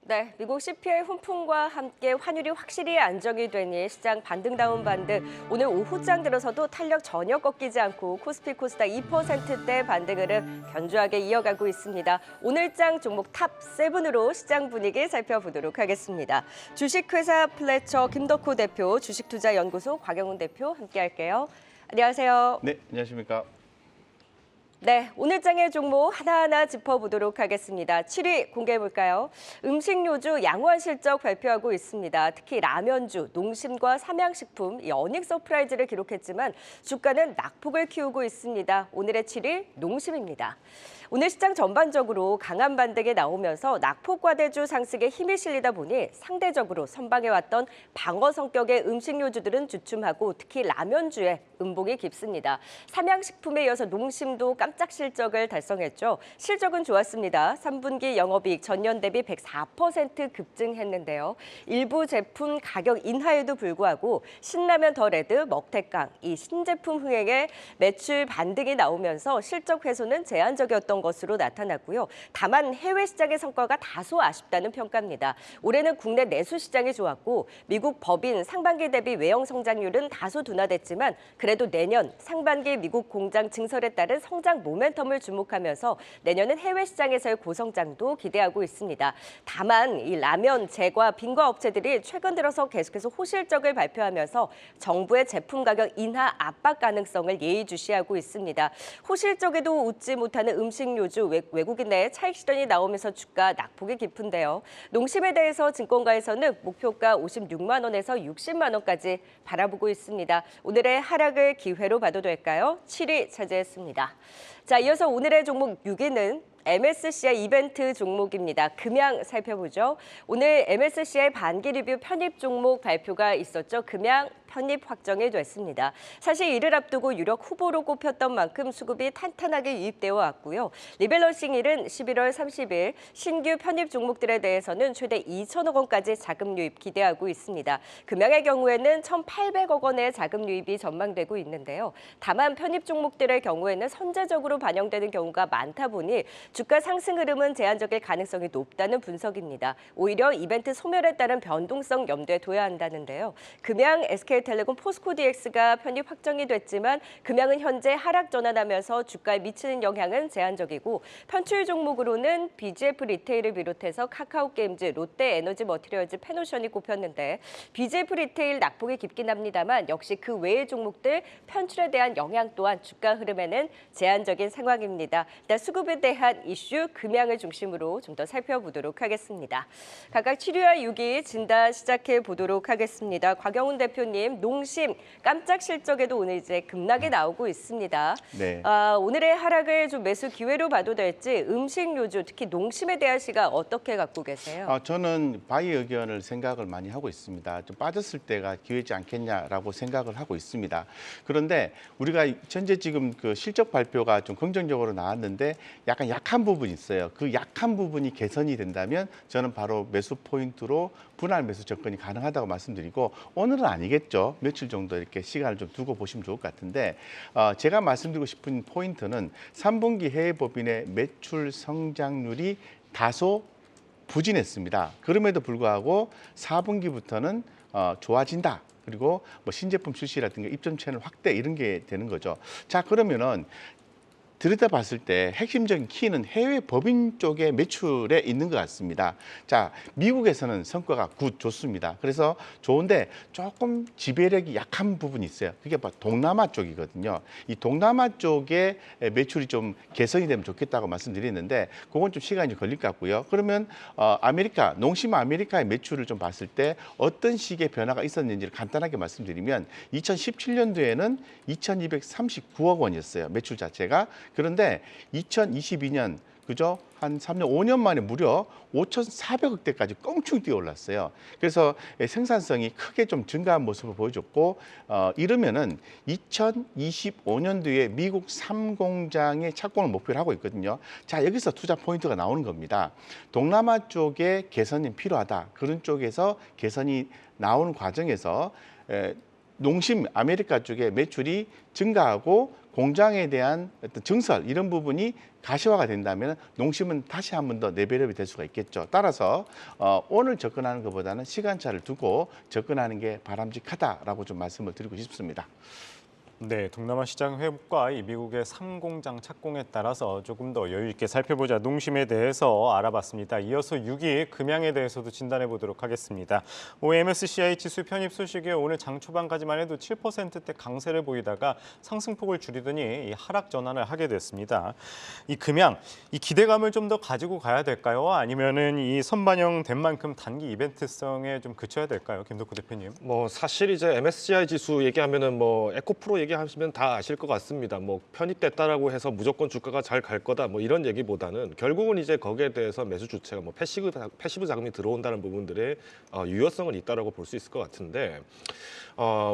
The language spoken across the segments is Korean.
네, 미국 CPI 훈풍과 함께 환율이 확실히 안정이 되니 시장 반등다운 반등. 오늘 오후장 들어서도 탄력 전혀 꺾이지 않고 코스피 코스닥 2%대 반등 흐름 견조하게 이어가고 있습니다. 오늘장 종목 탑7으로 시장 분위기 살펴보도록 하겠습니다. 주식회사 플래처 김덕호 대표, 주식투자연구소 곽영훈 대표 함께할게요. 안녕하세요. 네, 안녕하십니까. 네, 오늘 장의 종목 하나하나 짚어보도록 하겠습니다. 7위 공개해볼까요? 음식료주 양호한 실적 발표하고 있습니다. 특히 라면주, 농심과 삼양식품, 어닝 서프라이즈를 기록했지만 주가는 낙폭을 키우고 있습니다. 오늘의 7위 농심입니다. 오늘 시장 전반적으로 강한 반등이 나오면서 낙폭 과대주 상승에 힘이 실리다 보니 상대적으로 선방해왔던 방어 성격의 음식료주들은 주춤하고 특히 라면주에 음봉이 깊습니다. 삼양식품에 이어서 농심도 깜짝 실적을 달성했죠. 실적은 좋았습니다. 3분기 영업이익 전년 대비 104% 급증했는데요. 일부 제품 가격 인하에도 불구하고 신라면 더 레드, 먹태깡, 이 신제품 흥행에 매출 반등이 나오면서 실적 훼손은 제한적이었던 것으로 나타났고요. 다만 해외 시장의 성과가 다소 아쉽다는 평가입니다. 올해는 국내 내수 시장이 좋았고 미국 법인 상반기 대비 외형 성장률은 다소 둔화됐지만 그래도 내년 상반기 미국 공장 증설에 따른 성장 모멘텀을 주목하면서 내년은 해외 시장에서의 고성장도 기대하고 있습니다. 다만 이 라면, 제과, 빙과 업체들이 최근 들어서 계속해서 호실적을 발표하면서 정부의 제품 가격 인하 압박 가능성을 예의주시하고 있습니다. 호실적에도 웃지 못하는 음식료주 외국인 내 차익 실현이 나오면서 주가 낙폭이 깊은데요. 농심에 대해서 증권가에서는 목표가 56만 원에서 60만 원까지 바라보고 있습니다. 오늘의 하락을 기회로 봐도 될까요? 7위 차지했습니다. 자, 이어서 오늘의 종목 6위는 MSCI 이벤트 종목입니다. 금양 살펴보죠. 오늘 MSCI 반기 리뷰 편입 종목 발표가 있었죠. 금양 편입 확정이 됐습니다. 사실 이를 앞두고 유력 후보로 꼽혔던 만큼 수급이 탄탄하게 유입되어 왔고요. 리밸런싱일은 11월 30일 신규 편입 종목들에 대해서는 최대 2천억 원까지 자금 유입 기대하고 있습니다. 금양의 경우에는 1,800억 원의 자금 유입이 전망되고 있는데요. 다만 편입 종목들의 경우에는 선제적으로 반영되는 경우가 많다 보니 주가 상승 흐름은 제한적일 가능성이 높다는 분석입니다. 오히려 이벤트 소멸에 따른 변동성 염두에 둬야 한다는데요. 금양, SK텔레콤, 포스코DX가 편입 확정이 됐지만 금양은 현재 하락 전환하면서 주가에 미치는 영향은 제한적이고 편출 종목으로는 BGF 리테일을 비롯해서 카카오게임즈, 롯데에너지 머티리얼즈, 페노션이 꼽혔는데 BGF 리테일 낙폭이 깊긴 합니다만 역시 그 외의 종목들 편출에 대한 영향 또한 주가 흐름에는 제한적인 상황입니다. 일단 수급에 대한 이슈 금양을 중심으로 좀 더 살펴보도록 하겠습니다. 각각 7위와 6위 진단 시작해 보도록 하겠습니다. 곽영훈 대표님, 농심 깜짝 실적에도 오늘 이제 급락이 나오고 있습니다. 네. 오늘의 하락을 좀 매수 기회로 봐도 될지 음식료주 특히 농심에 대한 시각 어떻게 갖고 계세요? 저는 바이 의견을 생각을 많이 하고 있습니다. 좀 빠졌을 때가 기회지 않겠냐라고 생각을 하고 있습니다. 그런데 우리가 현재 지금 그 실적 발표가 좀 긍정적으로 나왔는데 약간 약한 부분이 있어요. 그 약한 부분이 개선이 된다면 저는 바로 매수 포인트로 분할 매수 접근이 가능하다고 말씀드리고 오늘은 아니겠죠. 며칠 정도 이렇게 시간을 좀 두고 보시면 좋을 것 같은데 제가 말씀드리고 싶은 포인트는 3분기 해외 법인의 매출 성장률이 다소 부진했습니다. 그럼에도 불구하고 4분기부터는 좋아진다. 그리고 뭐 신제품 출시라든가 입점 채널 확대 이런 게 되는 거죠. 자, 그러면은 들여다봤을 때 핵심적인 키는 해외 법인 쪽의 매출에 있는 것 같습니다. 자, 미국에서는 성과가 좋습니다. 그래서 좋은데 조금 지배력이 약한 부분이 있어요. 그게 뭐 동남아 쪽이거든요. 이 동남아 쪽에 매출이 좀 개선이 되면 좋겠다고 말씀드렸는데 그건 좀 시간이 걸릴 것 같고요. 그러면 농심 아메리카의 매출을 좀 봤을 때 어떤 식의 변화가 있었는지를 간단하게 말씀드리면 2017년도에는 2,239억 원이었어요. 매출 자체가. 그런데 2022년 그죠? 한 3년, 5년 만에 무려 5,400억 대까지 껑충 뛰어올랐어요. 그래서 생산성이 크게 좀 증가한 모습을 보여줬고 이러면은 2025년도에 미국 3공장의 착공을 목표로 하고 있거든요. 자, 여기서 투자 포인트가 나오는 겁니다. 동남아 쪽에 개선이 필요하다. 그런 쪽에서 개선이 나오는 과정에서 농심 아메리카 쪽에 매출이 증가하고 공장에 대한 어떤 증설 이런 부분이 가시화가 된다면 농심은 다시 한 번 더 레벨업이 될 수가 있겠죠. 따라서 오늘 접근하는 것보다는 시간차를 두고 접근하는 게 바람직하다라고 좀 말씀을 드리고 싶습니다. 네, 동남아 시장 회복과 이 미국의 3공장 착공에 따라서 조금 더 여유 있게 살펴보자 농심에 대해서 알아봤습니다. 이어서 6위 금양에 대해서도 진단해 보도록 하겠습니다. MSCI 지수 편입 소식에 오늘 장 초반까지만 해도 7%대 강세를 보이다가 상승폭을 줄이더니 이 하락 전환을 하게 됐습니다. 이 금양, 이 기대감을 좀 더 가지고 가야 될까요? 아니면은 이 선반영된 만큼 단기 이벤트성에 좀 그쳐야 될까요? 김덕구 대표님. 사실 이제 MSCI 지수 얘기하면은 에코프로 얘기하시면 다 아실 것 같습니다. 편입됐다라고 해서 무조건 주가가 잘 갈 거다 이런 얘기보다는 결국은 이제 거기에 대해서 매수 주체가 패시브 자금이 들어온다는 부분들의 유효성은 있다라고 볼 수 있을 것 같은데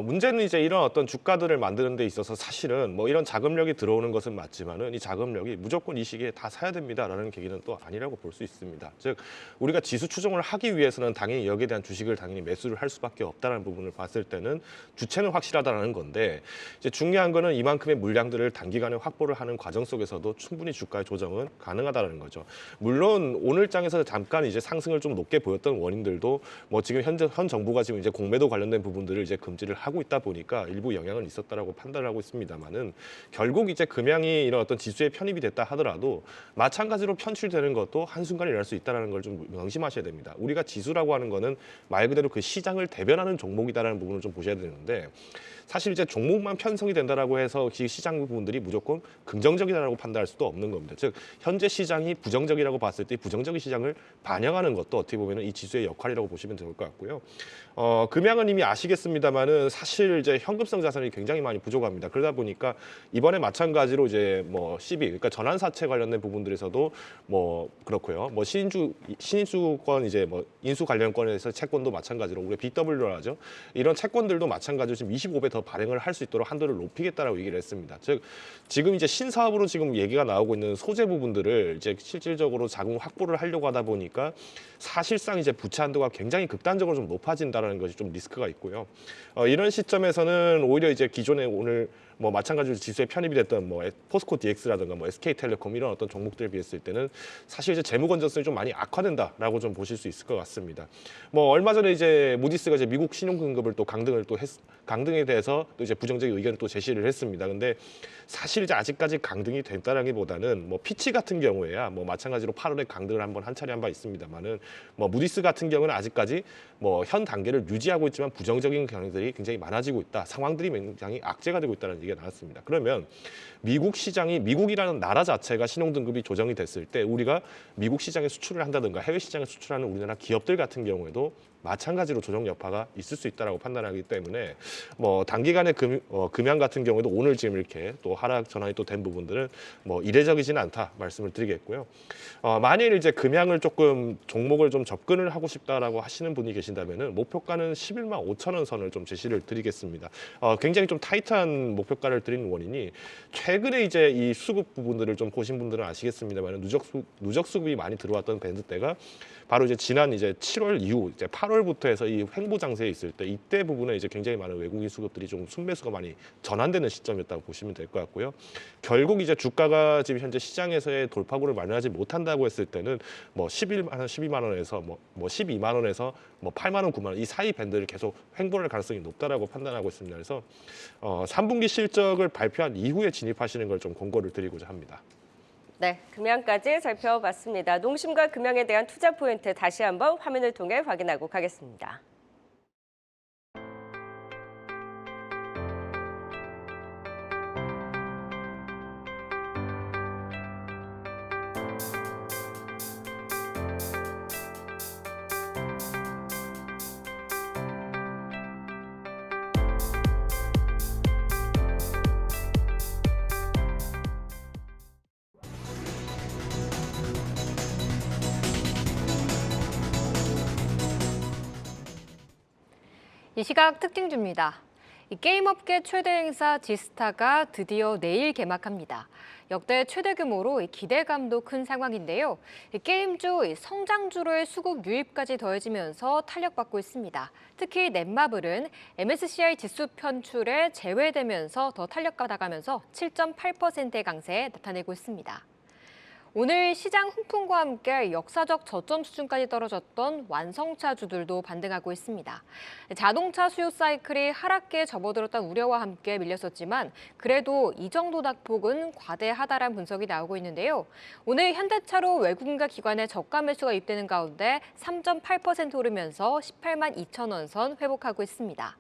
문제는 이제 이런 어떤 주가들을 만드는 데 있어서 사실은 이런 자금력이 들어오는 것은 맞지만은 이 자금력이 무조건 이 시기에 다 사야 됩니다라는 계기는 또 아니라고 볼 수 있습니다. 즉 우리가 지수 추종을 하기 위해서는 당연히 여기에 대한 주식을 당연히 매수를 할 수밖에 없다는 부분을 봤을 때는 주체는 확실하다는 건데 이제 중요한 거는 이만큼의 물량들을 단기간에 확보를 하는 과정 속에서도 충분히 주가의 조정은 가능하다는 거죠. 물론 오늘장에서 잠깐 이제 상승을 좀 높게 보였던 원인들도 지금 현 정부가 지금 이제 공매도 관련된 부분들을 이제 금지를 하고 있다 보니까 일부 영향은 있었다라고 판단을 하고 있습니다만은 결국 이제 금양이 이런 어떤 지수에 편입이 됐다 하더라도 마찬가지로 편출되는 것도 한순간에 일어날 수 있다는 걸 좀 명심하셔야 됩니다. 우리가 지수라고 하는 거는 말 그대로 그 시장을 대변하는 종목이다라는 부분을 좀 보셔야 되는데 사실 이제 종목만 편성이 된다라고 해서 시장 부분들이 무조건 긍정적이다라고 판단할 수도 없는 겁니다. 즉 현재 시장이 부정적이라고 봤을 때 부정적인 시장을 반영하는 것도 어떻게 보면 이 지수의 역할이라고 보시면 좋을 것 같고요. 금양은 이미 아시겠습니다만은 사실 이제 현금성 자산이 굉장히 많이 부족합니다. 그러다 보니까 이번에 마찬가지로 이제 시비 그러니까 전환사채 관련된 부분들에서도 그렇고요. 신인수권 이제 인수 관련권에서 채권도 마찬가지로 우리 BW라 하죠. 이런 채권들도 마찬가지로 지금 25배 더 발행을 할 수 있도록 한도를 높이겠다라고 얘기를 했습니다. 즉 지금 이제 신사업으로 지금 얘기가 나오고 있는 소재 부분들을 이제 실질적으로 자금 확보를 하려고 하다 보니까 사실상 이제 부채 한도가 굉장히 극단적으로 좀 높아진다라는 것이 좀 리스크가 있고요. 이런 시점에서는 오히려 이제 기존에 오늘 마찬가지로 지수에 편입이 됐던 포스코 DX라든가 SK텔레콤 이런 어떤 종목들에 비했을 때는 사실 이제 재무 건전성이 좀 많이 악화된다라고 좀 보실 수 있을 것 같습니다. 얼마 전에 이제 무디스가 이제 미국 신용등급을 또 강등에 대해서 또 이제 부정적인 의견을 또 제시를 했습니다. 근데 사실 이제 아직까지 강등이 됐다라기보다는 피치 같은 경우에야 마찬가지로 8월에 강등을 한 차례 한 바 있습니다만은 무디스 같은 경우는 아직까지 현 단계를 유지하고 있지만 부정적인 경향들이 굉장히 많아지고 있다. 상황들이 굉장히 악재가 되고 있다는 얘기가 나왔습니다. 그러면 미국이라는 나라 자체가 신용등급이 조정이 됐을 때 우리가 미국 시장에 수출을 한다든가 해외 시장에 수출하는 우리나라 기업들 같은 경우에도 마찬가지로 조정 여파가 있을 수 있다라고 판단하기 때문에 단기간에 금양 같은 경우에도 오늘 지금 이렇게 또 하락 전환이 또 된 부분들은 이례적이지는 않다 말씀을 드리겠고요. 만일 이제 금양을 조금 종목을 좀 접근을 하고 싶다라고 하시는 분이 계신다면은 목표가는 11만 5천 원 선을 좀 제시를 드리겠습니다. 굉장히 좀 타이트한 목표가를 드리는 원인이 최근에 이제 이 수급 부분들을 좀 보신 분들은 아시겠습니다만 누적 수급이 많이 들어왔던 밴드 때가 바로 이제 지난 이제 7월 이후 이제 8월부터 해서 이 횡보 장세에 있을 때 이때 부분에 이제 굉장히 많은 외국인 수급들이 좀 순매수가 많이 전환되는 시점이었다고 보시면 될 것 같고요. 결국 이제 주가가 지금 현재 시장에서의 돌파구를 마련하지 못한다고 했을 때는 12만 원에서 12만 원에서 8만 원, 9만 원 이 사이 밴드를 계속 횡보할 가능성이 높다라고 판단하고 있습니다. 그래서 3분기 실적을 발표한 이후에 진입하시는 걸 좀 권고를 드리고자 합니다. 네, 금양까지 살펴봤습니다. 농심과 금양에 대한 투자 포인트 다시 한번 화면을 통해 확인하고 가겠습니다. 이 시각 특징주입니다. 게임업계 최대 행사 지스타가 드디어 내일 개막합니다. 역대 최대 규모로 기대감도 큰 상황인데요. 게임주, 성장주로의 수급 유입까지 더해지면서 탄력받고 있습니다. 특히 넷마블은 MSCI 지수 편출에 제외되면서 더 탄력받아가면서 7.8%의 강세 나타내고 있습니다. 오늘 시장 훈풍과 함께 역사적 저점 수준까지 떨어졌던 완성차주들도 반등하고 있습니다. 자동차 수요 사이클이 하락기에 접어들었던 우려와 함께 밀렸었지만 그래도 이 정도 낙폭은 과대하다라는 분석이 나오고 있는데요. 오늘 현대차로 외국인과 기관의 저가 매수가 입되는 가운데 3.8% 오르면서 18만 2천 원 선 회복하고 있습니다.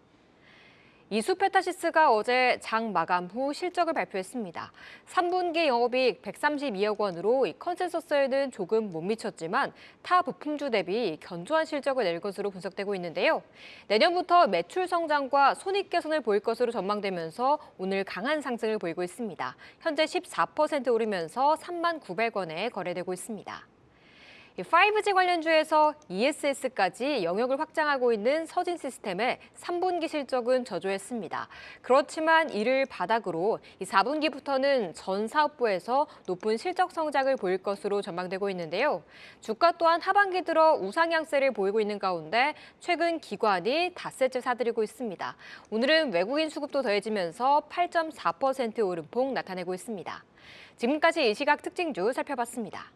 이수페타시스가 어제 장 마감 후 실적을 발표했습니다. 3분기 영업이익 132억 원으로 컨센서스에는 조금 못 미쳤지만 타 부품주 대비 견조한 실적을 낼 것으로 분석되고 있는데요. 내년부터 매출 성장과 손익 개선을 보일 것으로 전망되면서 오늘 강한 상승을 보이고 있습니다. 현재 14% 오르면서 3만 900원에 거래되고 있습니다. 5G 관련주에서 ESS까지 영역을 확장하고 있는 서진 시스템의 3분기 실적은 저조했습니다. 그렇지만 이를 바닥으로 4분기부터는 전 사업부에서 높은 실적 성장을 보일 것으로 전망되고 있는데요. 주가 또한 하반기 들어 우상향세를 보이고 있는 가운데 최근 기관이 닷새째 사들이고 있습니다. 오늘은 외국인 수급도 더해지면서 8.4% 오름폭 나타내고 있습니다. 지금까지 이 시각 특징주 살펴봤습니다.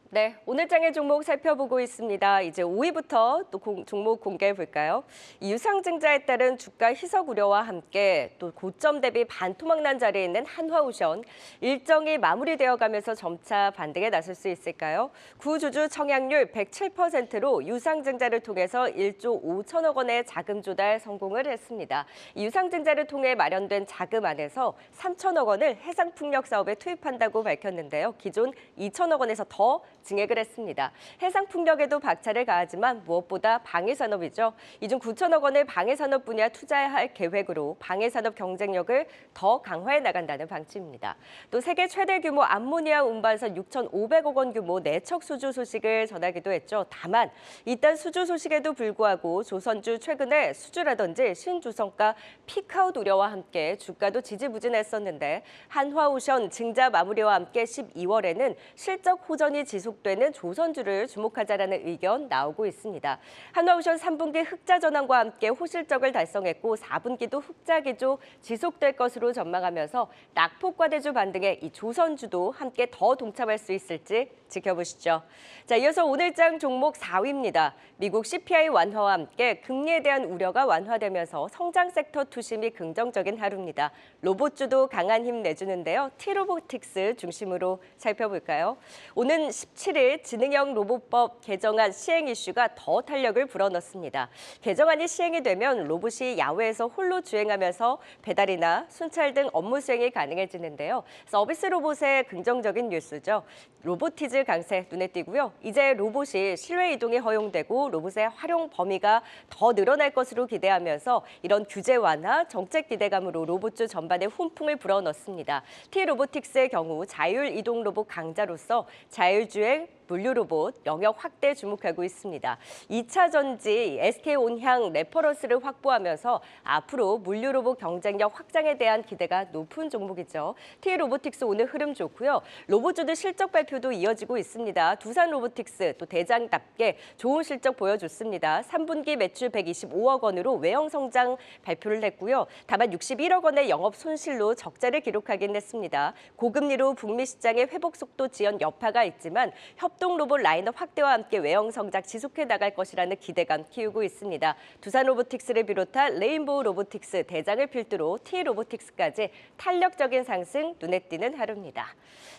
네, 오늘 장의 종목 살펴보고 있습니다. 이제 5위부터 또 종목 공개해 볼까요? 이 유상증자에 따른 주가 희석 우려와 함께 또 고점 대비 반토막 난 자리에 있는 한화오션 일정이 마무리되어 가면서 점차 반등에 나설 수 있을까요? 구주주 청약률 107%로 유상증자를 통해서 1조 5천억 원의 자금 조달 성공을 했습니다. 이 유상증자를 통해 마련된 자금 안에서 3천억 원을 해상풍력 사업에 투입한다고 밝혔는데요. 기존 2천억 원에서 더 증액을 했습니다. 해상풍력에도 박차를 가하지만 무엇보다 방해산업이죠. 이 중 9천억 원을 방해산업 분야 투자해야 할 계획으로 방해산업 경쟁력을 더 강화해 나간다는 방침입니다. 또 세계 최대 규모 암모니아 운반선 6,500억 원 규모 내척 수주 소식을 전하기도 했죠. 다만 이딴 수주 소식에도 불구하고 조선주 최근에 수주라든지 신주성가 피크아웃 우려와 함께 주가도 지지부진했었는데 한화오션 증자 마무리와 함께 12월에는 실적 호전이 지속되는 조선주를 주목하자라는 의견 나오고 있습니다. 한화오션 3분기 흑자 전환과 함께 호실적을 달성했고 4분기도 흑자 기조 지속될 것으로 전망하면서 낙폭과대주 반등에 이 조선주도 함께 더 동참할 수 있을지 지켜보시죠. 자, 이어서 오늘장 종목 4위입니다. 미국 CPI 완화와 함께 금리에 대한 우려가 완화되면서 성장 섹터 투심이 긍정적인 하루입니다. 로봇주도 강한 힘 내주는데요. T-로보틱스 중심으로 살펴볼까요? 오는 17일 지능형 로봇법 개정안 시행 이슈가 더 탄력을 불어넣습니다. 개정안이 시행이 되면 로봇이 야외에서 홀로 주행하면서 배달이나 순찰 등 업무 수행이 가능해지는데요. 서비스 로봇의 긍정적인 뉴스죠. 로보티즈 강세 눈에 띄고요. 이제 로봇이 실외 이동이 허용되고 로봇의 활용 범위가 더 늘어날 것으로 기대하면서 이런 규제 완화, 정책 기대감으로 로봇주 전반에 훈풍을 불어넣습니다. T-로보틱스의 경우 자율 이동 로봇 강자로서 자율주행, 물류 로봇 영역 확대 주목하고 있습니다. 2차 전지 SK온향 레퍼런스를 확보하면서 앞으로 물류 로봇 경쟁력 확장에 대한 기대가 높은 종목이죠. T-로보틱스 오늘 흐름 좋고요. 로봇주들 실적 발표도 이어지고 있습니다. 두산 로보틱스 또 대장답게 좋은 실적 보여줬습니다. 3분기 매출 125억 원으로 외형 성장 발표를 했고요. 다만 61억 원의 영업 손실로 적자를 기록하긴 했습니다. 고금리로 북미 시장의 회복 속도 지연 여파가 있지만 협동 로봇 라인업 확대와 함께 외형 성장 지속해 나갈 것이라는 기대감 키우고 있습니다. 두산 로보틱스를 비롯한 레인보우 로보틱스, 대장을 필두로 T-로보틱스까지 탄력적인 상승 눈에 띄는 하루입니다.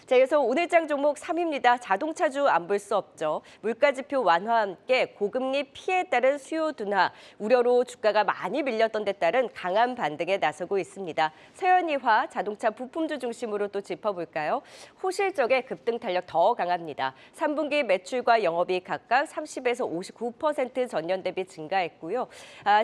자, 이어서 오늘장 종목 3위입니다. 자동차주 안 볼 수 없죠. 물가지표 완화와 함께 고금리 피해에 따른 수요 둔화, 우려로 주가가 많이 밀렸던 데 따른 강한 반등에 나서고 있습니다. 서현이화 자동차 부품주 중심으로 또 짚어볼까요? 호실적의 급등 탄력 더 강합니다. 3분기 매출과 영업이익 각각 30에서 59% 전년 대비 증가했고요.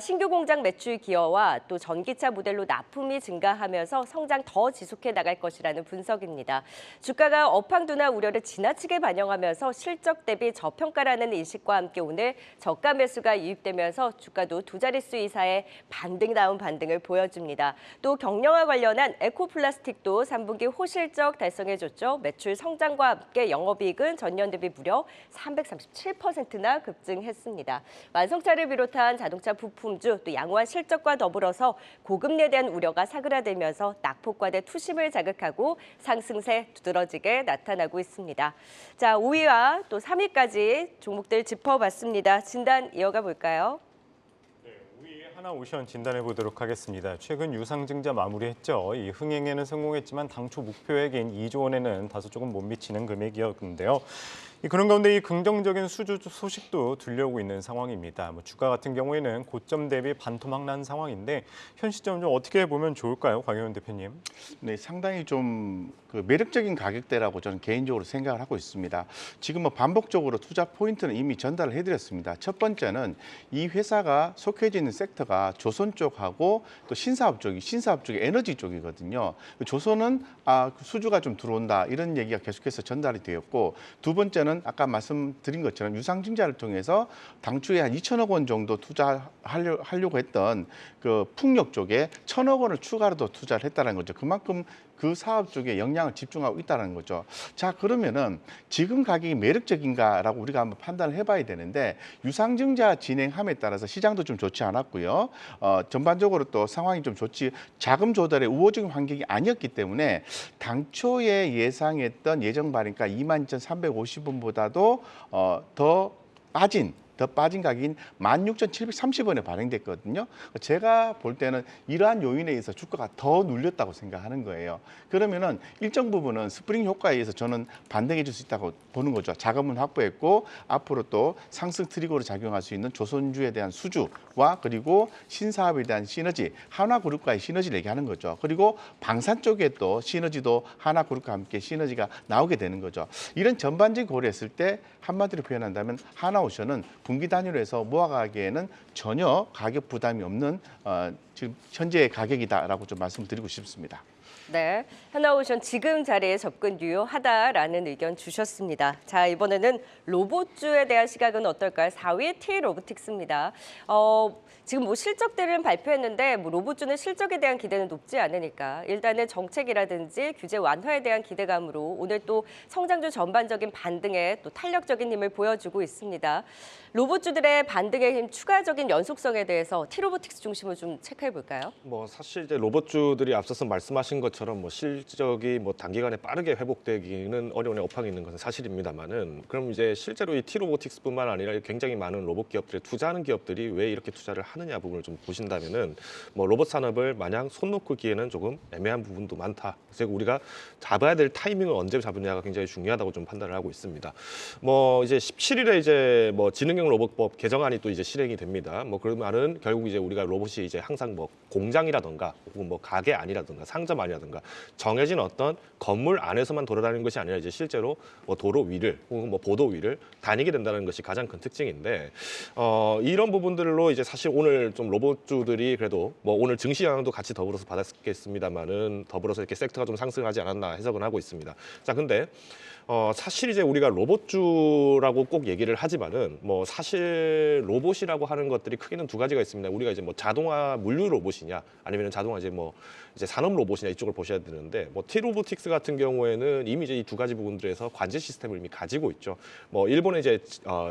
신규 공장 매출 기여와 또 전기차 모델로 납품이 증가하면서 성장 더 지속해 나갈 것이라는 분석입니다. 주가가 업황둔화 우려를 지나치게 반영하면서 실적 대비 저평가라는 인식과 함께 오늘 저가 매수가 유입되면서 주가도 두 자릿수 이사의 반등다운 반등을 보여줍니다. 또 경영과 관련한 에코플라스틱도 3분기 호실적 달성해줬죠. 매출 성장과 함께 영업이익은 전년 대비 무려 337%나 급증했습니다. 완성차를 비롯한 자동차 부품주 또 양호한 실적과 더불어서 고금리에 대한 우려가 사그라들면서 낙폭과대 투심을 자극하고 상승세 두드러지게 나타나고 있습니다. 자, 5위와 또 3위까지 종목들 짚어봤습니다. 진단 이어가 볼까요? 하나오션 진단해 보도록 하겠습니다. 최근 유상증자 마무리했죠. 이 흥행에는 성공했지만 당초 목표액인 2조 원에는 다소 조금 못 미치는 금액이었는데요. 그런 가운데 이 긍정적인 수주 소식도 들려오고 있는 상황입니다. 주가 같은 경우에는 고점 대비 반토막 난 상황인데 현 시점 좀 어떻게 보면 좋을까요, 강효연 대표님? 네, 상당히 좀 매력적인 가격대라고 저는 개인적으로 생각을 하고 있습니다. 지금 반복적으로 투자 포인트는 이미 전달을 해드렸습니다. 첫 번째는 이 회사가 속해져 있는 섹터가 조선 쪽하고 또 신사업 쪽이 에너지 쪽이거든요. 조선은 수주가 좀 들어온다 이런 얘기가 계속해서 전달이 되었고, 두 번째는 아까 말씀드린 것처럼 유상증자를 통해서 당초에 한 2천억 원 정도 투자하려고 했던 그 풍력 쪽에 1,000억 원을 추가로 더 투자를 했다는 거죠. 그만큼 그 사업 쪽에 영향을 집중하고 있다는 거죠. 자, 그러면은 지금 가격이 매력적인가라고 우리가 한번 판단을 해봐야 되는데, 유상증자 진행함에 따라서 시장도 좀 좋지 않았고요. 전반적으로 또 상황이 좀 자금 조달의 우호적인 환경이 아니었기 때문에 당초에 예상했던 예정 발행가 22,350원보다도 더 빠진 가격인 16,730원에 발행됐거든요. 제가 볼 때는 이러한 요인에 의해서 주가가 더 눌렸다고 생각하는 거예요. 그러면은 일정 부분은 스프링 효과에 의해서 저는 반등해 줄 수 있다고 보는 거죠. 자금은 확보했고 앞으로 또 상승 트리거로 작용할 수 있는 조선주에 대한 수주와 그리고 신사업에 대한 시너지, 하나그룹과의 시너지를 얘기하는 거죠. 그리고 방산 쪽에 또 시너지도 하나그룹과 함께 시너지가 나오게 되는 거죠. 이런 전반적인 고려했을 때 한마디로 표현한다면 하나오션은 분기 단위로 해서 모아가기에는 전혀 가격 부담이 없는 지금 현재의 가격이다라고 좀 말씀드리고 싶습니다. 네, 하나오션 지금 자리에 접근 유효하다라는 의견 주셨습니다. 자, 이번에는 로봇주에 대한 시각은 어떨까요? 4위 T-로보틱스입니다. 지금 실적들은 발표했는데 로봇주는 실적에 대한 기대는 높지 않으니까 일단은 정책이라든지 규제 완화에 대한 기대감으로 오늘 또 성장주 전반적인 반등에 또 탄력적인 힘을 보여주고 있습니다. 로봇주들의 반등의 힘, 추가적인 연속성에 대해서 T-로보틱스 중심으로 좀 체크해 볼까요? 사실 이제 로봇주들이 앞서서 말씀하신 것처럼 실적이 단기간에 빠르게 회복되기는 어려운 업황이 있는 것은 사실입니다만은, 그럼 이제 실제로 이 T-로보틱스뿐만 아니라 굉장히 많은 로봇 기업들에 투자하는 기업들이 왜 이렇게 투자를 하느냐 부분을 좀 보신다면은 로봇 산업을 마냥 손 놓기에는 조금 애매한 부분도 많다. 그래서 우리가 잡아야 될 타이밍을 언제 잡느냐가 굉장히 중요하다고 좀 판단을 하고 있습니다. 이제 17일에 이제 지능형 로봇법 개정안이 또 이제 실행이 됩니다. 그런 말은 결국 이제 우리가 로봇이 이제 항상 공장이라든가 혹은 가게 아니라든가 상점 아니라든가 정해진 어떤 건물 안에서만 돌아다니는 것이 아니라 이제 실제로 도로 위를 혹은 보도 위를 다니게 된다는 것이 가장 큰 특징인데, 이런 부분들로 이제 사실 오늘 좀 로봇주들이 그래도 오늘 증시 영향도 같이 더불어서 받았겠습니다만은 더불어서 이렇게 섹터가 좀 상승하지 않았나 해석은 하고 있습니다. 자, 근데 사실 이제 우리가 로봇주라고 꼭 얘기를 하지만은 사실 로봇이라고 하는 것들이 크게는 두 가지가 있습니다. 우리가 이제 자동화 물류 로봇이냐 아니면 자동화 이제 산업 로봇이냐 이쪽을 보셔야 되는데, T-로보틱스 같은 경우에는 이미 이제 이 두 가지 부분들에서 관제 시스템을 이미 가지고 있죠. 일본의 이제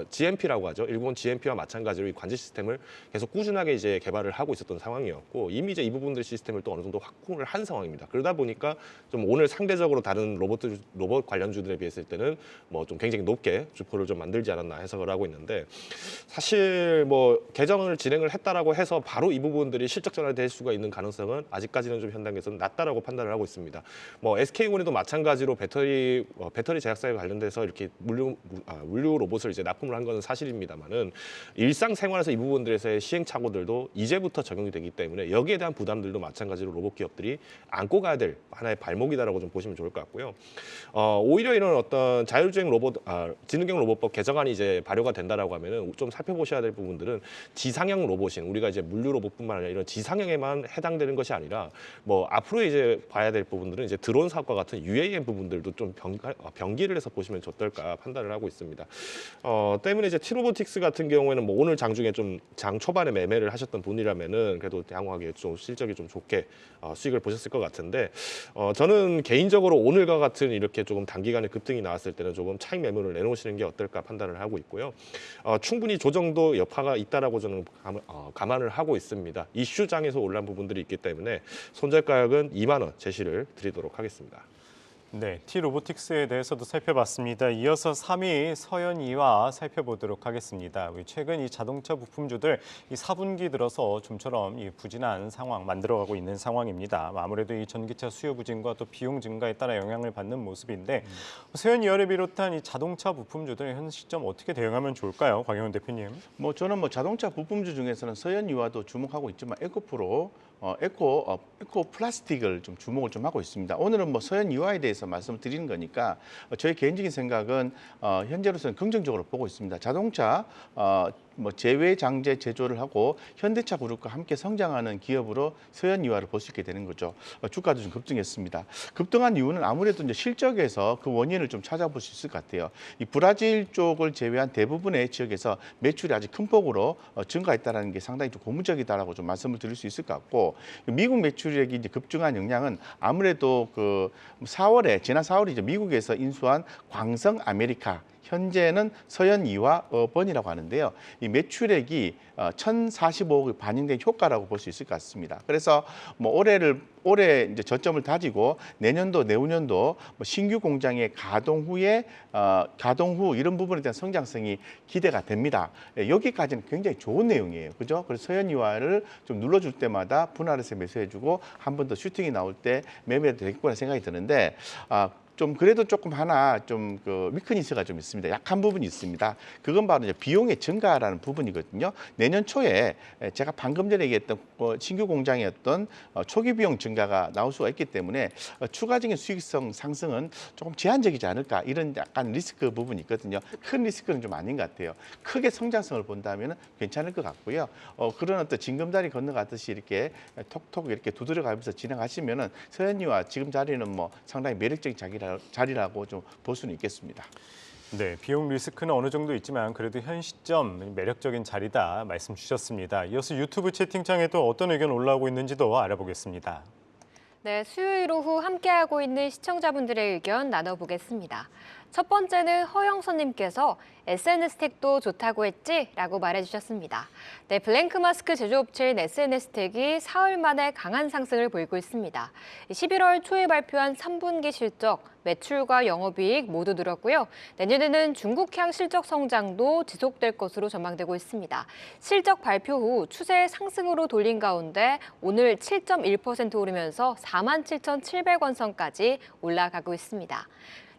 GMP라고 하죠. 일본 GMP와 마찬가지로 이 관제 시스템을 계속 꾸준하게 이제 개발을 하고 있었던 상황이었고, 이미 이제 이 부분들 시스템을 또 어느 정도 확보를 한 상황입니다. 그러다 보니까 좀 오늘 상대적으로 다른 로봇 관련주들에 비했을 때는 좀 굉장히 높게 주포를 좀 만들지 않았나 해석을 하고 있는데, 사실 개정을 진행을 했다라고 해서 바로 이 부분들이 실적 전환될 수가 있는 가능성은 아직까지는 좀 현 단계에서는 낮다라고 판단을 하고 있습니다. 뭐 SK온에도 마찬가지로 배터리 제약사에 관련돼서 이렇게 물류 로봇을 이제 납품을 한 것은 사실입니다만은 일상생활에서 이 부분들에서의 시행착오들도 이제부터 적용이 되기 때문에 여기에 대한 부담들도 마찬가지로 로봇 기업들이 안고 가야 될 하나의 발목이다라고 좀 보시면 좋을 것 같고요. 오히려 이런 어떤 자율주행 지능형 로봇법 개정안이 이제 발효가 된다라고 하면은 좀 살펴보셔야 될 부분들은 지상형 로봇인 우리가 이제 물류 로봇뿐만 아니라 이런 지상형에만 해당되는 것이 아니라 뭐 앞으로 이제 봐야 될 부분들은 이제 드론 사업과 같은 UAM 부분들도 좀 병기를 해서 보시면 어떨까 판단을 하고 있습니다. 때문에 이제 T로보틱스 같은 경우에는 뭐 오늘 장중에 좀 장 초반에 매매를 하셨던 분이라면은 그래도 양호하게 좀 실적이 좀 좋게 수익을 보셨을 것 같은데 저는 개인적으로 오늘과 같은 이렇게 조금 단기간에 급등이 나왔을 때는 조금 차익 매물을 내놓으시는 게 어떨까 판단을 하고 있고요. 충분히 조정도 여파가 있다라고 저는 감안을 하고 있습니다. 이슈장에서 올라온 부분들이 있기 때문에 손절 가격은 2만 원 제시를 드리도록 하겠습니다. 네, T로보틱스에 대해서도 살펴봤습니다. 이어서 3위 서현이와 살펴보도록 하겠습니다. 최근 이 자동차 부품주들 이 4분기 들어서 좀처럼 이 부진한 상황 만들어가고 있는 상황입니다. 아무래도 이 전기차 수요 부진과 또 비용 증가에 따라 영향을 받는 모습인데 서현이와를 비롯한 이 자동차 부품주들 현 시점 어떻게 대응하면 좋을까요, 곽영훈 대표님? 뭐 저는 뭐 자동차 부품주 중에서는 서현유화도 주목하고 있지만 에코프로 에코 플라스틱을 좀 주목을 좀 하고 있습니다. 오늘은 뭐 서현유화에 대해서 말씀을 드리는 거니까 저의 개인적인 생각은 현재로서는 긍정적으로 보고 있습니다. 자동차 뭐 제외 장제 제조를 하고 현대차 그룹과 함께 성장하는 기업으로 서현유화를 볼 수 있게 되는 거죠. 주가도 좀 급등했습니다. 급등한 이유는 아무래도 이제 실적에서 그 원인을 좀 찾아볼 수 있을 것 같아요. 이 브라질 쪽을 제외한 대부분의 지역에서 매출이 아주 큰 폭으로 증가했다는 게 상당히 좀 고무적이다라고 좀 말씀을 드릴 수 있을 것 같고 미국 매출액이 이제 급증한 영향은 아무래도 그 지난 4월에 이제 미국에서 인수한 광성 아메리카 현재는 서현이와 어번이라고 하는데요. 이 매출액이 1,045억이 반영된 효과라고 볼 수 있을 것 같습니다. 그래서 뭐 올해 이제 저점을 다지고 내년도, 내후년도 뭐 신규 공장의 가동 후 이런 부분에 대한 성장성이 기대가 됩니다. 여기까지는 굉장히 좋은 내용이에요, 그죠? 그래서 서현이와를 좀 눌러줄 때마다 분할해서 매수해주고 한 번 더 슈팅이 나올 때 매매도 되겠구나 생각이 드는데. 좀 그래도 조금 하나 좀 그 위크니스가 좀 있습니다. 약한 부분이 있습니다. 그건 바로 이제 비용의 증가라는 부분이거든요. 내년 초에 제가 방금 전에 얘기했던 신규 공장의 어떤 초기 비용 증가가 나올 수가 있기 때문에 추가적인 수익성 상승은 조금 제한적이지 않을까 이런 약간 리스크 부분이 있거든요. 큰 리스크는 좀 아닌 것 같아요. 크게 성장성을 본다면 괜찮을 것 같고요. 그런 어떤 징검다리 건너가듯이 이렇게 톡톡 이렇게 두드려가면서 진행하시면은 서현이와 지금 자리는 뭐 상당히 매력적인 자리라고 좀 볼 수는 있겠습니다. 네, 비용 리스크는 어느 정도 있지만 그래도 현 시점 매력적인 자리다 말씀 주셨습니다. 이어서 유튜브 채팅창에도 어떤 의견 올라오고 있는지도 알아보겠습니다. 네, 수요일 오후 함께하고 있는 시청자분들의 의견 나눠보겠습니다. 첫 번째는 허영선님께서 SNS 택도 좋다고 했지? 라고 말해주셨습니다. 네, 블랭크 마스크 제조업체인 SNS 택이 사흘 만에 강한 상승을 보이고 있습니다. 11월 초에 발표한 3분기 실적, 매출과 영업이익 모두 늘었고요. 내년에는 중국향 실적 성장도 지속될 것으로 전망되고 있습니다. 실적 발표 후 추세 상승으로 돌린 가운데 오늘 7.1% 오르면서 47,700원 선까지 올라가고 있습니다.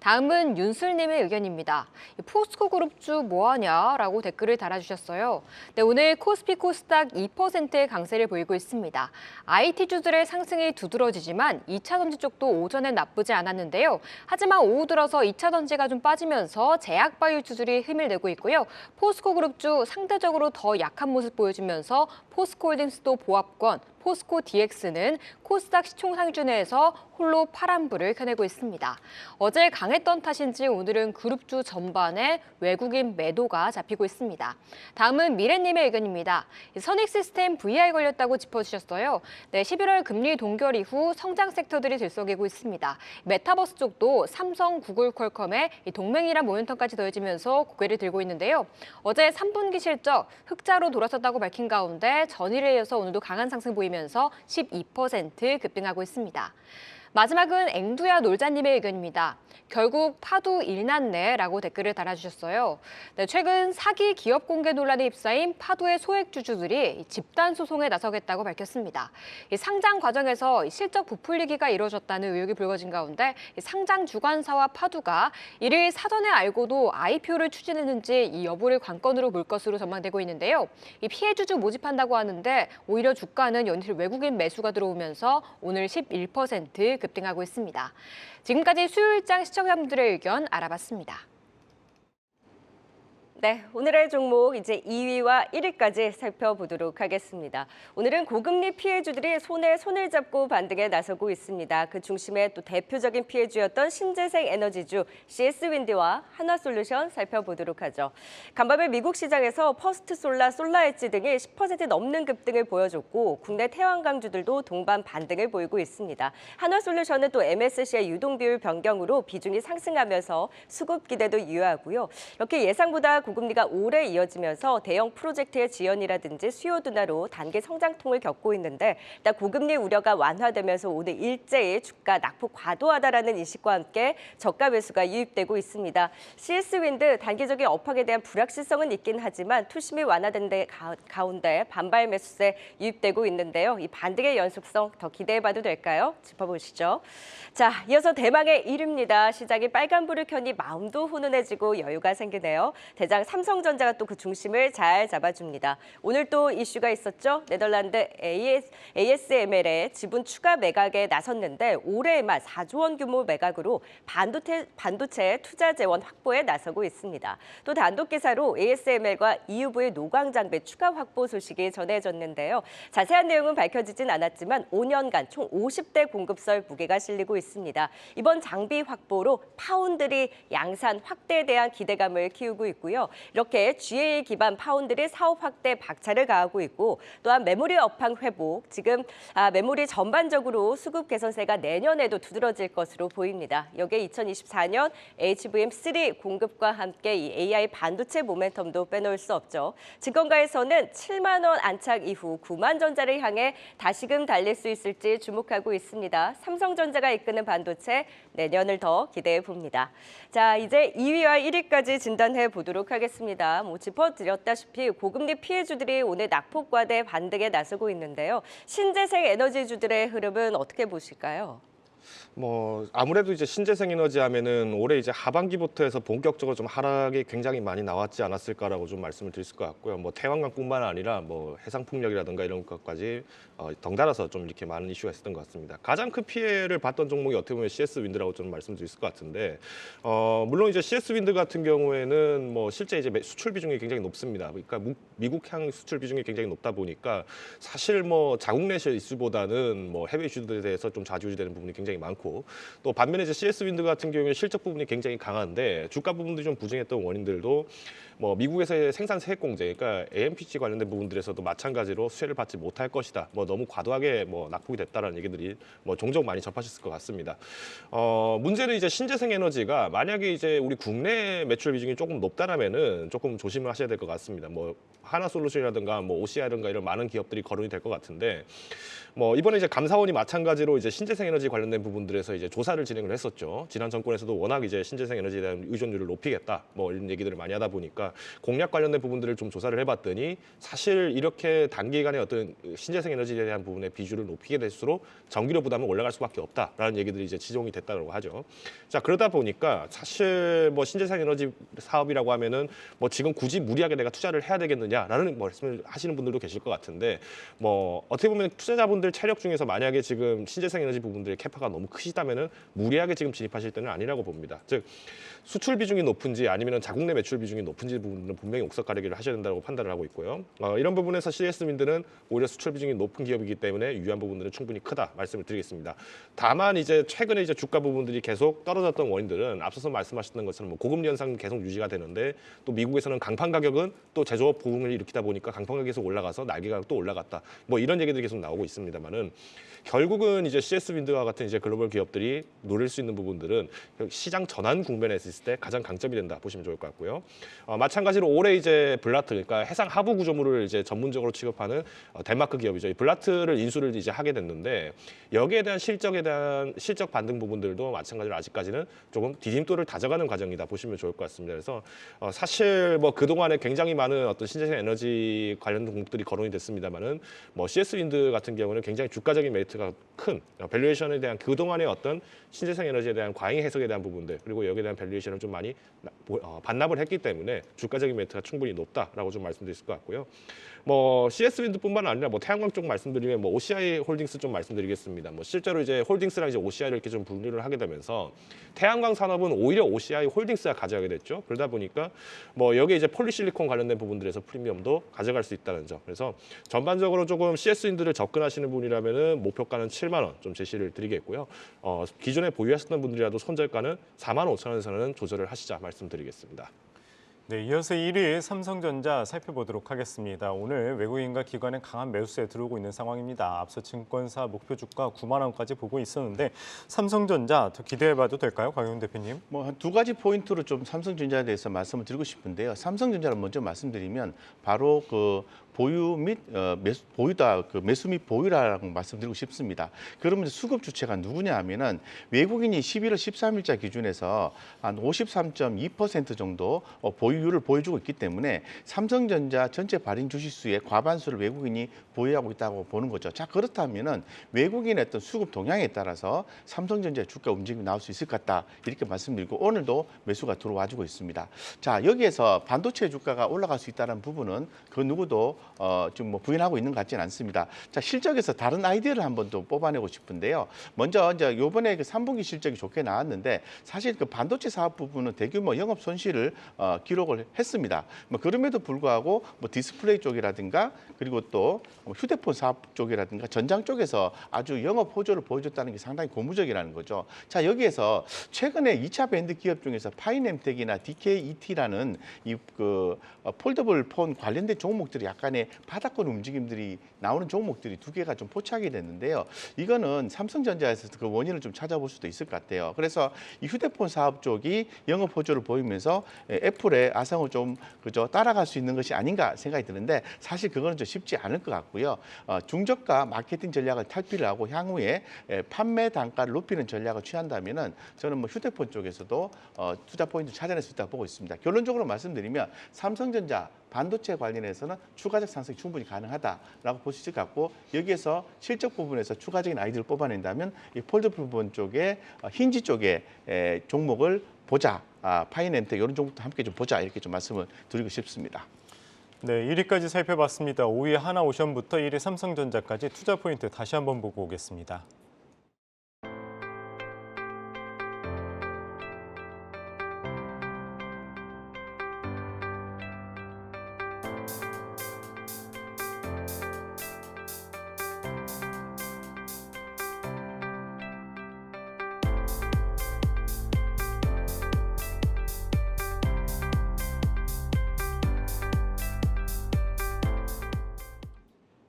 다음은 윤슬님의 의견입니다. 포스코 그룹주 뭐하냐라고 댓글을 달아주셨어요. 네, 오늘 코스피 코스닥 2%의 강세를 보이고 있습니다. IT주들의 상승이 두드러지지만 2차 전지 쪽도 오전엔 나쁘지 않았는데요. 하지만 오후 들어서 2차 전지가 좀 빠지면서 제약바이오주들이 힘을 내고 있고요. 포스코 그룹주 상대적으로 더 약한 모습 보여주면서 포스코홀딩스도 보합권, 포스코 DX는 코스닥 시총상주 내에서 홀로 파란불을 켜내고 있습니다. 어제 강했던 탓인지 오늘은 그룹주 전반에 외국인 매도가 잡히고 있습니다. 다음은 미래님의 의견입니다. 선익시스템 VI 걸렸다고 짚어주셨어요. 네, 11월 금리 동결 이후 성장 섹터들이 들썩이고 있습니다. 메타버스 쪽도 삼성, 구글, 퀄컴의 동맹이란 모멘텀까지 더해지면서 고개를 들고 있는데요. 어제 3분기 실적 흑자로 돌아섰다고 밝힌 가운데 전일에 이어서 오늘도 강한 상승 보이면서 12% 급등하고 있습니다. 마지막은 앵두야 놀자님의 의견입니다. 결국 파도 일났네라고 댓글을 달아주셨어요. 네, 최근 사기 기업 공개 논란에 휩싸인 파도의 소액주주들이 집단 소송에 나서겠다고 밝혔습니다. 이 상장 과정에서 실적 부풀리기가 이루어졌다는 의혹이 불거진 가운데 이 상장 주관사와 파도가 이를 사전에 알고도 IPO를 추진했는지 이 여부를 관건으로 볼 것으로 전망되고 있는데요. 이 피해 주주 모집한다고 하는데 오히려 주가는 연일 외국인 매수가 들어오면서 오늘 11% 급등하고 있습니다. 지금까지 수요일장 시청자분들의 의견 알아봤습니다. 네, 오늘의 종목 이제 2위와 1위까지 살펴보도록 하겠습니다. 오늘은 고금리 피해주들이 손에 손을 잡고 반등에 나서고 있습니다. 그 중심에 또 대표적인 피해주였던 신재생 에너지주 CS윈드와 한화솔루션 살펴보도록 하죠. 간밤에 미국 시장에서 퍼스트솔라, 솔라엣지 등이 10% 넘는 급등을 보여줬고 국내 태양광주들도 동반 반등을 보이고 있습니다. 한화솔루션은 또 MSCI 유동비율 변경으로 비중이 상승하면서 수급 기대도 유효하고요. 이렇게 예상보다 고금리가 오래 이어지면서 대형 프로젝트의 지연이라든지 수요 둔화로 단기 성장통을 겪고 있는데 일단 고금리 우려가 완화되면서 오늘 일제히 주가 낙폭 과도하다라는 인식과 함께 저가 매수가 유입되고 있습니다. CS윈드 단기적인 업황에 대한 불확실성은 있긴 하지만 투심이 완화된 데 가운데 반발 매수세 유입되고 있는데요. 이 반등의 연속성 더 기대해봐도 될까요? 짚어보시죠. 자, 이어서 대망의 1위입니다. 시장이 빨간불을 켜니 마음도 훈훈해지고 여유가 생기네요. 대장 삼성전자가 또 그 중심을 잘 잡아줍니다. 오늘 또 이슈가 있었죠. 네덜란드 ASML의 지분 추가 매각에 나섰는데 올해에만 4조 원 규모 매각으로 반도체 투자 재원 확보에 나서고 있습니다. 또 단독기사로 ASML과 EUV 노광 장비 추가 확보 소식이 전해졌는데요. 자세한 내용은 밝혀지진 않았지만 5년간 총 50대 공급설 무게가 실리고 있습니다. 이번 장비 확보로 파운드리 양산 확대에 대한 기대감을 키우고 있고요. 이렇게 GA 기반 파운드리 사업 확대 박차를 가하고 있고 또한 메모리 업황 회복, 지금 메모리 전반적으로 수급 개선세가 내년에도 두드러질 것으로 보입니다. 여기에 2024년 HBM3 공급과 함께 이 AI 반도체 모멘텀도 빼놓을 수 없죠. 증권가에서는 7만 원 안착 이후 9만 전자를 향해 다시금 달릴 수 있을지 주목하고 있습니다. 삼성전자가 이끄는 반도체 내년을 더 기대해 봅니다. 자, 이제 2위와 1위까지 진단해 보도록 하겠습니다. 짚어드렸다시피 고금리 피해주들이 오늘 낙폭 과대 반등에 나서고 있는데요. 신재생 에너지주들의 흐름은 어떻게 보실까요? 뭐 아무래도 이제 신재생 에너지 하면은 올해 이제 하반기부터 해서 본격적으로 좀 하락이 굉장히 많이 나왔지 않았을까라고 좀 말씀을 드릴 것 같고요. 뭐 태양광뿐만 아니라 뭐 해상 풍력이라든가 이런 것까지 덩달아서 좀 이렇게 많은 이슈가 있었던 것 같습니다. 가장 큰 피해를 봤던 종목이 어떻게 보면 CS 윈드라고 좀 말씀드릴 것 같은데 물론 이제 CS 윈드 같은 경우에는 뭐 실제 이제 수출 비중이 굉장히 높습니다. 그러니까 미국향 수출 비중이 굉장히 높다 보니까 사실 뭐 자국 내 이슈보다는 뭐 해외 이슈들에 대해서 좀 좌지우지되는 부분이 굉장히 많고 또 반면에 이제 CS 윈드 같은 경우에 실적 부분이 굉장히 강한데 주가 부분들이 좀 부진했던 원인들도 뭐 미국에서의 생산 세액 공제, 그러니까 AMPC 관련된 부분들에서도 마찬가지로 수혜를 받지 못할 것이다. 뭐 너무 과도하게 뭐 낙폭이 됐다라는 얘기들이 뭐 종종 많이 접하셨을 것 같습니다. 문제는 이제 신재생 에너지가 만약에 이제 우리 국내 매출 비중이 조금 높다라면은 조금 조심을 하셔야 될 것 같습니다. 뭐 하나솔루션이라든가 뭐 OCI라든가 이런 많은 기업들이 거론이 될 것 같은데 뭐 이번에 이제 감사원이 마찬가지로 이제 신재생 에너지 관련된 부분들에서 이제 조사를 진행을 했었죠. 지난 정권에서도 워낙 이제 신재생 에너지에 대한 의존율을 높이겠다 뭐 이런 얘기들을 많이 하다 보니까 공약 관련된 부분들을 좀 조사를 해봤더니 사실 이렇게 단기간에 어떤 신재생 에너지에 대한 부분의 비중을 높이게 될수록 전기료 부담은 올라갈 수밖에 없다라는 얘기들이 이제 지적이 됐다고 하죠. 자, 그러다 보니까 사실 뭐 신재생 에너지 사업이라고 하면은 뭐 지금 굳이 무리하게 내가 투자를 해야 되겠느냐라는 말씀을 하시는 분들도 계실 것 같은데 뭐 어떻게 보면 투자자분들 체력 중에서 만약에 지금 신재생 에너지 부분들의 캐파가 너무 크시다면은 무리하게 지금 진입하실 때는 아니라고 봅니다. 즉 수출 비중이 높은지 아니면 자국 내 매출 비중이 높은지 부분은 분명히 옥석 가리기를 하셔야 된다고 판단을 하고 있고요. 이런 부분에서 CS윈드는 오히려 수출 비중이 높은 기업이기 때문에 유효한 부분들은 충분히 크다 말씀을 드리겠습니다. 다만 이제 최근에 이제 주가 부분들이 계속 떨어졌던 원인들은 앞서서 말씀하셨던 것처럼 뭐 고금리 현상 계속 유지가 되는데 또 미국에서는 강판 가격은 또 제조업 부분 부흥을 일으키다 보니까 강판가 계속 올라가서 날개가 또 올라갔다. 뭐 이런 얘기들이 계속 나오고 있습니다만은 결국은 이제 CS 윈드와 같은 이제 글로벌 기업들이 노릴 수 있는 부분들은 시장 전환 국면에 있을 때 가장 강점이 된다 보시면 좋을 것 같고요. 마찬가지로 올해 이제 블라트, 그러니까 해상 하부 구조물을 이제 전문적으로 취급하는 덴마크 기업이죠. 이 블라트를 인수를 이제 하게 됐는데 여기에 대한 실적 반등 부분들도 마찬가지로 아직까지는 조금 디딤돌을 다져가는 과정이다 보시면 좋을 것 같습니다. 그래서 사실 뭐 그동안에 굉장히 많은 어떤 신재생 에너지 관련 종목들이 거론이 됐습니다만은 뭐 CS 윈드 같은 경우는 굉장히 주가적인 메리트가 큰 밸류에이션에 대한 그동안의 어떤 신재생 에너지에 대한 과잉 해석에 대한 부분들, 그리고 여기에 대한 밸류에이션을 좀 많이 반납을 했기 때문에 주가적인 메리트가 충분히 높다라고 좀 말씀드릴 수 있을 것 같고요. 뭐 CS 윈드뿐만 아니라 뭐 태양광 쪽 말씀드리면 뭐 OCI 홀딩스 좀 말씀드리겠습니다. 뭐 실제로 이제 홀딩스랑 이제 OCI를 이렇게 좀 분류를 하게 되면서 태양광 산업은 오히려 OCI 홀딩스가 가져가게 됐죠. 그러다 보니까 뭐 여기 이제 폴리실리콘 관련된 부분들에서 프리미엄도 가져갈 수 있다는 점. 그래서 전반적으로 조금 CS 윈드를 접근하시는 분이라면은 목표가는 7만 원 좀 제시를 드리겠고요. 기존에 보유하셨던 분들이라도 손절가는 4만 5천 원에서는 조절을 하시자 말씀드리겠습니다. 네, 이어서 1위 삼성전자 살펴보도록 하겠습니다. 오늘 외국인과 기관의 강한 매수세에 들어오고 있는 상황입니다. 앞서 증권사 목표 주가 9만 원까지 보고 있었는데 삼성전자 더 기대해봐도 될까요, 강용 대표님? 뭐 한 두 가지 포인트로 좀 삼성전자에 대해서 말씀을 드리고 싶은데요. 삼성전자를 먼저 말씀드리면 바로 그 보유 및 매수 및 보유라고 말씀드리고 싶습니다. 그러면 수급 주체가 누구냐 하면은 외국인이 11월 13일자 기준에서 한 53.2% 정도 보유율을 보여주고 있기 때문에 삼성전자 전체 발행 주식수의 과반수를 외국인이 보유하고 있다고 보는 거죠. 자, 그렇다면은 외국인의 어떤 수급 동향에 따라서 삼성전자의 주가 움직임이 나올 수 있을 것 같다, 이렇게 말씀드리고 오늘도 매수가 들어와주고 있습니다. 자, 여기에서 반도체 주가가 올라갈 수 있다는 부분은 그 누구도 좀 뭐 부인하고 있는 것 같지는 않습니다. 자, 실적에서 다른 아이디어를 한번 또 뽑아내고 싶은데요. 먼저 이제 요번에 그 3분기 실적이 좋게 나왔는데 사실 그 반도체 사업 부분은 대규모 영업 손실을 기록을 했습니다. 뭐 그럼에도 불구하고 뭐 디스플레이 쪽이라든가 그리고 또 휴대폰 사업 쪽이라든가 전장 쪽에서 아주 영업 호조를 보여줬다는 게 상당히 고무적이라는 거죠. 자, 여기에서 최근에 2차 밴드 기업 중에서 파이nem텍이나 DKET라는 이 그 폴더블 폰 관련된 종목들이 약간의 바닥권 움직임들이 나오는 종목들이 두 개가 좀 포착이 됐는데요. 이거는 삼성전자에서 그 원인을 좀 찾아볼 수도 있을 것 같아요. 그래서 이 휴대폰 사업 쪽이 영업 호조를 보이면서 애플의 아성을 좀 그저 따라갈 수 있는 것이 아닌가 생각이 드는데 사실 그거는 좀 쉽지 않을 것 같고요. 중저가 마케팅 전략을 탈피를 하고 향후에 판매 단가를 높이는 전략을 취한다면은 저는 뭐 휴대폰 쪽에서도 투자 포인트 찾아낼 수 있다고 보고 있습니다. 결론적으로 말씀드리면 삼성전자 반도체 관련해서는 추가적 상승이 충분히 가능하다라고 볼 수 있을 것 같고, 여기에서 실적 부분에서 추가적인 아이디어를 뽑아낸다면 이 폴드 부분 쪽에 힌지 쪽에 종목을 보자, 파이nem텍 이런 종목도 함께 좀 보자, 이렇게 좀 말씀을 드리고 싶습니다. 네, 1위까지 살펴봤습니다. 5위 하나오션부터 1위 삼성전자까지 투자 포인트 다시 한번 보고 오겠습니다.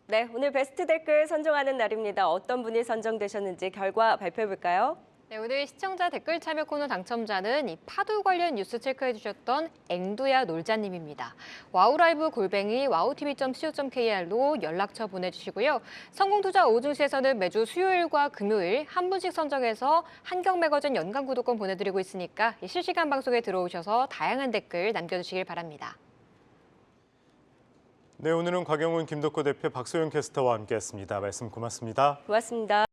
네, 오늘 베스트 댓글 선정하는 날입니다. 어떤 분이 선정되셨는지 결과 발표해 볼까요? 네, 오늘 시청자 댓글 참여 코너 당첨자는 이 파도 관련 뉴스 체크해 주셨던 앵두야 놀자님입니다. 와우라이브 와우tv.co.kr로 연락처 보내주시고요. 성공투자 오중시에서는 매주 수요일과 금요일 한 분씩 선정해서 한경매거진 연간 구독권 보내드리고 있으니까 실시간 방송에 들어오셔서 다양한 댓글 남겨주시길 바랍니다. 네, 오늘은 곽영훈, 김덕호 대표, 박소영 캐스터와 함께했습니다. 말씀 고맙습니다. 고맙습니다.